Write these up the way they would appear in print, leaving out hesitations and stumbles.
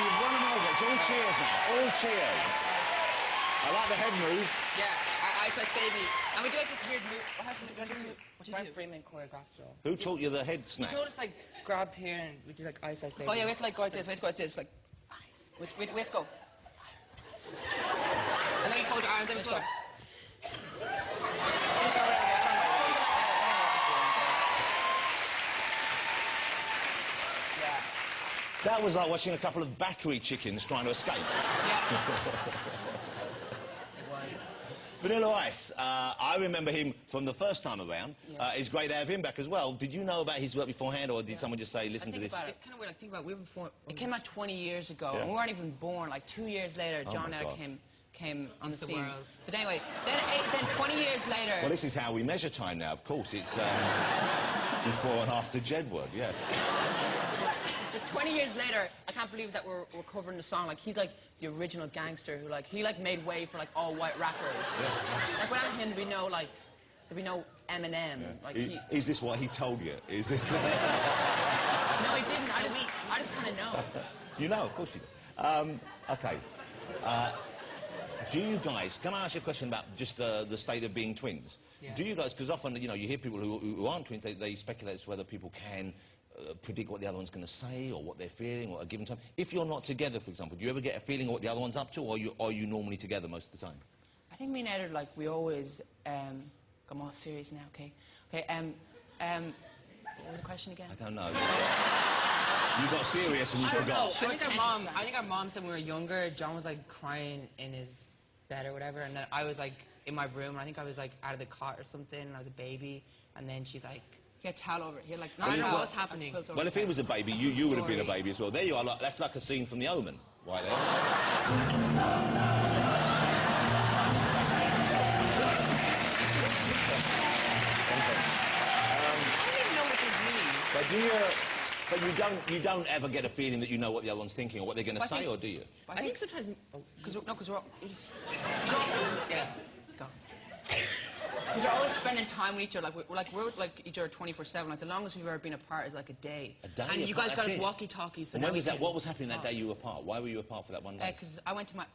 you've won them over. It's all cheers now. All cheers. I like the head move. Yeah, Ice Ice Baby. And we do like this weird move. What did you do? Freeman choreographed it all. Who taught you the head snap? He told us, like, grab here and we do, like, Ice Ice Baby. Oh, yeah, we have to, like, go like this. We have to go like this, like... Ice. We have to go. And then we fold our arms, then we go. That was like watching a couple of battery chickens trying to escape. Yeah. It was. Vanilla Ice, I remember him from the first time around. Yeah. It's great to have him back as well. Did you know about his work beforehand, or did someone just say, listen to this? It's kind of weird, like, think about it. We were before... It came out 20 years ago, Yeah. and we weren't even born. Like, 2 years later, John came on the scene. World. But anyway, then 20 years later... Well, this is how we measure time now, of course. It's before and after Jedward, yes. 20 years later, I can't believe that we're covering the song. Like, he's like the original gangster who, like, he like made way for like all white rappers. Yeah. Like, without him, there'd be no Eminem. Yeah. Like, is this what he told you? Is this? No, he didn't. I just kind of know. You know, of course you do. Okay. Do you guys? Can I ask you a question about just the state of being twins? Yeah. Do you guys? Because often, you know, you hear people who aren't twins. They speculate as to whether people can. Predict what the other one's going to say or what they're feeling at a given time. If you're not together, for example, do you ever get a feeling of what the other one's up to, or are you normally together most of the time? I think me and Ed are like, we always... I'm all serious now, okay? Okay, what was the question again? I don't know. You got serious and you forgot. I think our mom said when we were younger, John was like crying in his bed or whatever, and then I was like in my room, and I think I was like out of the cot or something, and I was a baby, and then she's like... He had a towel over it. He had, like, I don't know what's happening. Well, if he was a baby, you would have been a baby as well. There you are. That's like a scene from The Omen, right there. I don't even know what this means. But you don't ever get a feeling that you know what the other one's thinking or what they're going to say, or do you? I think sometimes... Because we're all... Yeah. Go. Because we're always spending time with each other. We're with each other 24/7. Like, the longest we've ever been apart is like a day. A day. And you guys got us walkie-talkies. So when was that? What was happening that day you were apart? Why were you apart for that one day? Because I went to my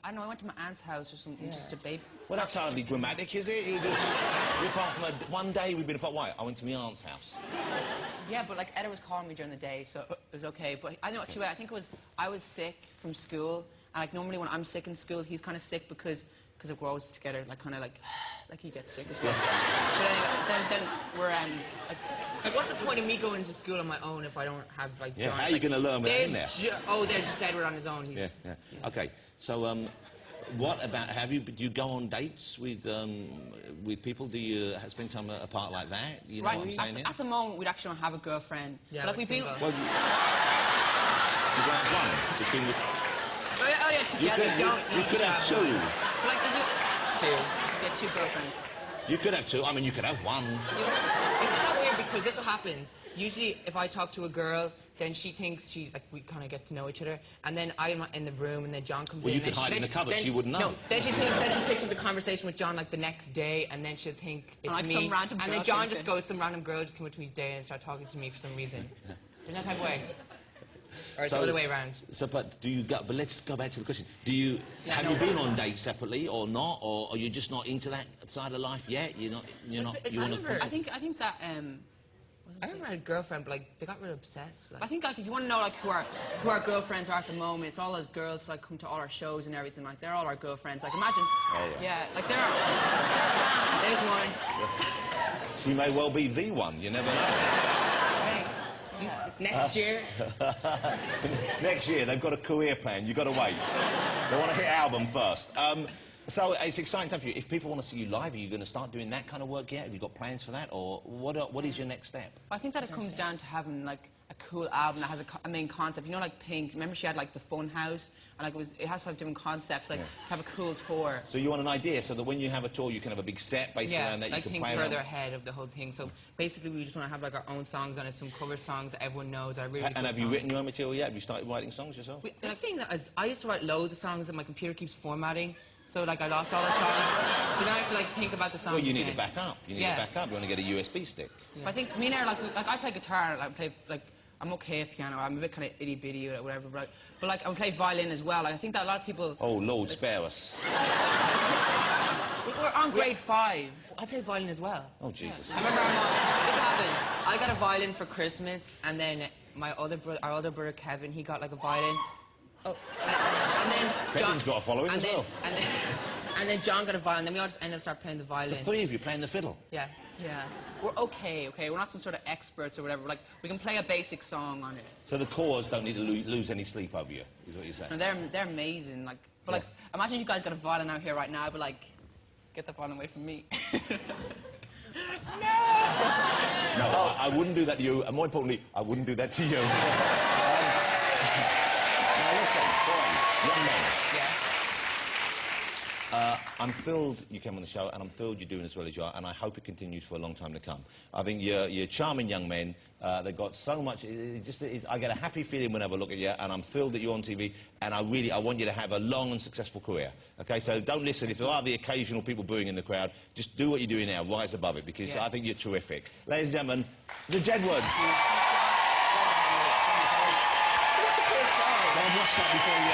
aunt's house or something, just a baby. Well, that's hardly dramatic, is it? You're apart from one day we've been apart. Why? I went to my aunt's house. Yeah, but like Edda was calling me during the day, so it was okay. But I know actually, I think it was I was sick from school, and like normally when I'm sick in school, he's kind of sick because we're always together, like kind of like he gets sick as well. But anyway, then we're like, what's the point of me going to school on my own if I don't have like? Yeah, John? how are you going to learn without him there? There's just Edward on his own. He's, yeah. Okay, so what about do you go on dates with people? Do you spend time apart like that? You know what I'm saying? At the moment, we actually don't have a girlfriend. Yeah, like we've been. Well, you don't have one between the. Oh yeah, together you could have two. Like get two girlfriends. You could have two. I mean, you could have one. It's kind of weird because this is what happens. Usually, if I talk to a girl, then she thinks we kind of get to know each other, and then I'm in the room, and then John comes in. Well, you could hide in the cupboard. She wouldn't know. No, then she picks up the conversation with John like the next day, and then she'll think it's like me. Some random girl and then John just goes, some random girl just came up to me today and started talking to me for some reason. There's no type of way. Or it's the other way around. So, but let's go back to the question. Have you been on dates separately or not, or are you just not into that side of life yet? You want to? I think that I remember I had a girlfriend, but like they got really obsessed. Like. I think like if you want to know like who our girlfriends are at the moment, it's all those girls who like come to all our shows and everything. Like they're all our girlfriends. Like imagine, like they're fans. There's one. She may well be the one. You never know. Next year. Next year, they've got a career plan. You've got to wait. They want to hit album first. So it's exciting time for you. If people want to see you live, are you going to start doing that kind of work yet? Have you got plans for that, or what is your next step? I think that it comes down to having like a cool album that has a main concept. You know, like Pink. Remember, she had like the Fun House, and like it has to have different concepts, like to have a cool tour. So you want an idea so that when you have a tour, you can have a big set based around that. Like you can think play further around. ahead of the whole thing. So basically, we just want to have like our own songs on it, some cover songs that everyone knows. And have you written your own material yet? Have you started writing songs yourself? This thing that is, I used to write loads of songs, and my computer keeps formatting. So like I lost all the songs. So now I have to like think about the songs. Well, you need to back up. You need to back up. You want to get a USB stick. Yeah. I think me and her, like I play guitar. Like I'm okay at piano. I'm a bit kind of itty bitty or whatever, but like I can play violin as well. Like, I think that a lot of people. Oh Lord, spare us. We're on grade 5. I play violin as well. Oh Jesus. I remember this happened. I got a violin for Christmas, and then our older brother Kevin, he got like a violin. Oh, and then Kevin's got a following as well. And then John got a violin. Then we all just ended up start playing the violin. The 3 of you playing the fiddle. Yeah. Yeah. We're okay. We're not some sort of experts or whatever. Like, we can play a basic song on it. So the chorus don't need to lose any sleep over you, is what you're saying? No, they're amazing. Like, but like, imagine you guys got a violin out here right now, but like, get the violin away from me. No, I wouldn't do that to you, and more importantly, I wouldn't do that to you. Now listen, boys, young men. Yeah. I'm thrilled you came on the show, and I'm thrilled you're doing as well as you are, and I hope it continues for a long time to come. I think you're charming young men. They've got so much. I get a happy feeling whenever I look at you, and I'm thrilled that you're on TV, and I want you to have a long and successful career. Okay, so don't listen. If there are the occasional people booing in the crowd, just do what you're doing now. Rise above it, because I think you're terrific. Ladies and gentlemen, the Jedwards. Watch that before you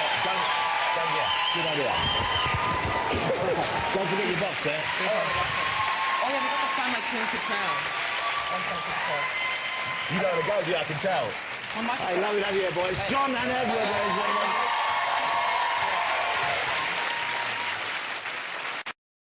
good idea. Don't forget your box there. Oh yeah, we got that sound like Kim Cattrall. You know the go, yeah, I can tell. On my Hey, lovely to have you here, boys. John and Edward, ladies and gentlemen.